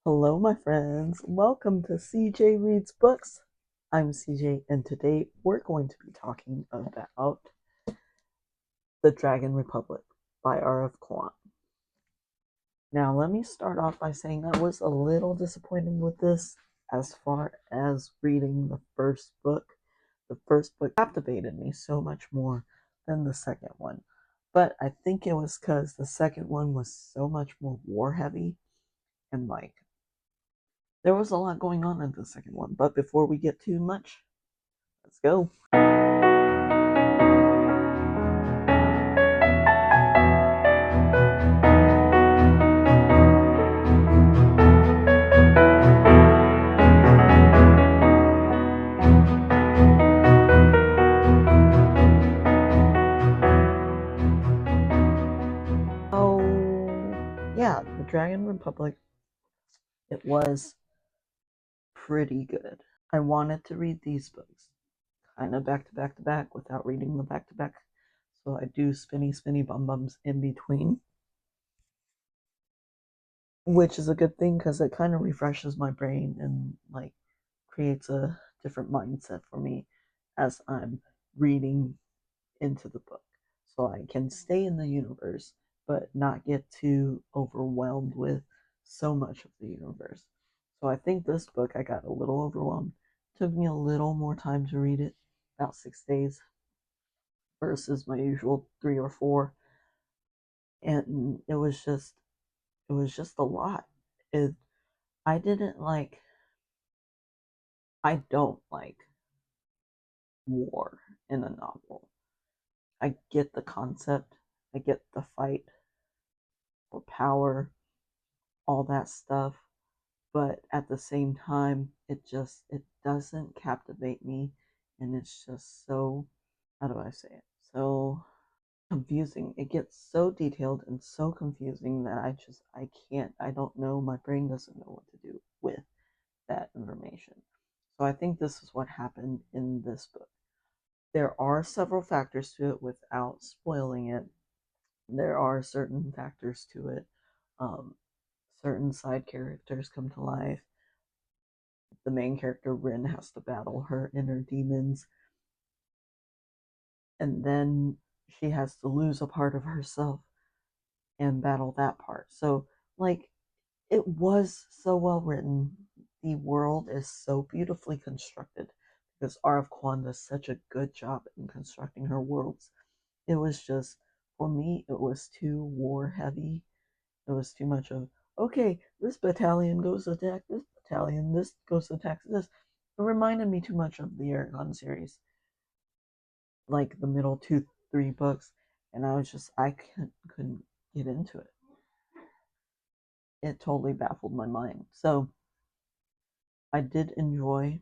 Hello, my friends. Welcome to CJ Reads Books. I'm CJ, and today we're going to be talking about The Dragon Republic by R.F. Kuang. Now, let me start off by saying I was a little disappointed with this as far as reading the first book. The first book captivated me so much more than the second one. But I think it was because the second one was so much more war heavy and there was a lot going on in the second one, but before we get too much, let's go. Oh, yeah, the Dragon Republic, it was pretty good. I wanted to read these books kind of back to back to back without reading them back to back. So I do spinny bum bums in between, which is a good thing because it kind of refreshes my brain and creates a different mindset for me as I'm reading into the book. So I can stay in the universe but not get too overwhelmed with so much of the universe. So I think this book I got a little overwhelmed. It took me a little more time to read it, about 6 days versus my usual 3 or 4. And it was just a lot. It I didn't like I don't like war in a novel. I get the concept, I get the fight for power, all that stuff, but at the same time it doesn't captivate me, and it's just so, how do I say it, so confusing. It gets so detailed and so confusing that I don't know, my brain doesn't know what to do with that information. So I think this is what happened in this book. There are several factors to it without spoiling it. There are certain factors to it. um, Certain side characters come to life. The main character Rin has to battle her inner demons, and then she has to lose a part of herself and battle that part. So, like, it was so well written. The world is so beautifully constructed because R.F. Kuang does such a good job in constructing her worlds. It was just, for me, it was too war heavy. It was too much of, okay, this battalion goes to attack this battalion, this goes to attack this. It reminded me too much of the Aragon series, like the middle 2, 3 books, and I couldn't get into it. It totally baffled my mind. So I did enjoy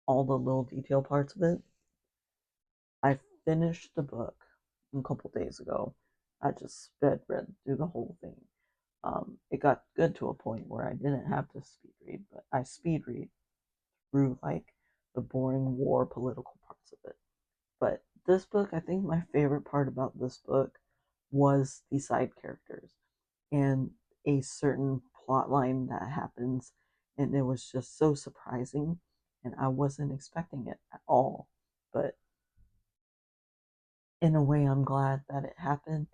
all the little detail parts of it. I finished the book a couple days ago. I just sped read through the whole thing. It got good to a point where I didn't have to speed read, but I speed read through the boring war political parts of it. But this book, I think my favorite part about this book was the side characters and a certain plot line that happens, and it was just so surprising, and I wasn't expecting it at all. But in a way, I'm glad that it happened,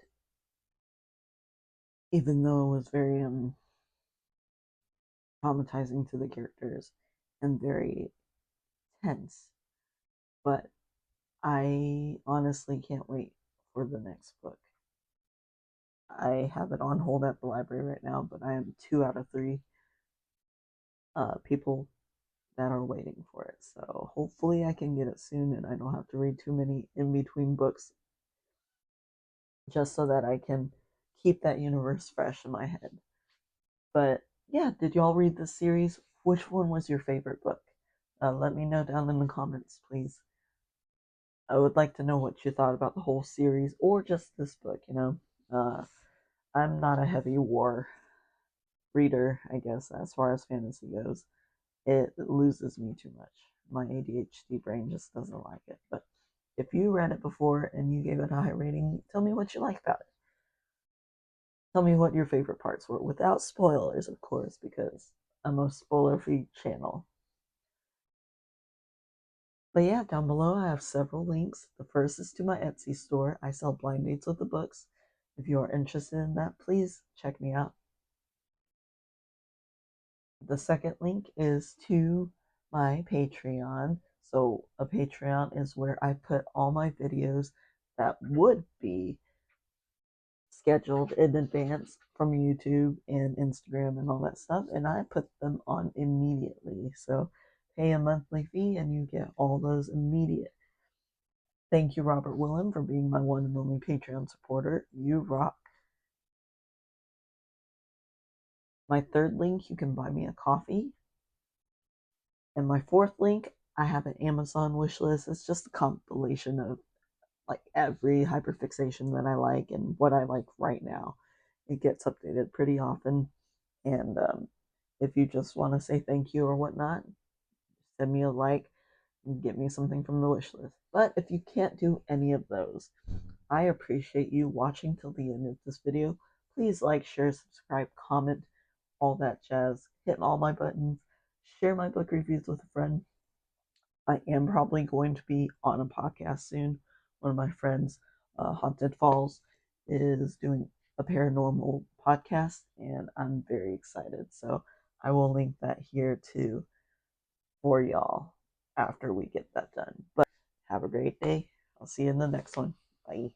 even though it was very traumatizing to the characters and very tense. But I honestly can't wait for the next book. I have it on hold at the library right now, but I am 2 out of 3 people that are waiting for it. So hopefully I can get it soon and I don't have to read too many in between books, just so that I can keep that universe fresh in my head. But yeah, did y'all read this series? Which one was your favorite book? Let me know down in the comments, please. I would like to know what you thought about the whole series or just this book. Uh, I'm not a heavy war reader, I guess, as far as fantasy goes. It loses me too much. My ADHD brain just doesn't like it. But if you read it before and you gave it a high rating, tell me what you like about it. Tell me what your favorite parts were, without spoilers, of course, because I'm a spoiler-free channel. But yeah, down below I have several links. The first is to my Etsy store. I sell blind dates with the books. If you are interested in that, please check me out. The second link is to my Patreon. So a Patreon is where I put all my videos that would be scheduled in advance from YouTube and Instagram and all that stuff, and I put them on immediately. So pay a monthly fee and you get all those immediate. Thank you, Robert Willem, for being my one and only Patreon supporter. You rock. My third link, you can buy me a coffee. And my fourth link, I have an Amazon wish list. It's just a compilation of like every hyperfixation that I like and what I like right now. It gets updated pretty often. And if you just want to say thank you or whatnot, send me a like and get me something from the wish list. But if you can't do any of those, I appreciate you watching till the end of this video. Please like, share, subscribe, comment, all that jazz. Hit all my buttons. Share my book reviews with a friend. I am probably going to be on a podcast soon. One of my friends, Haunted Falls, is doing a paranormal podcast, and I'm very excited. So I will link that here too for y'all after we get that done. But have a great day. I'll see you in the next one. Bye.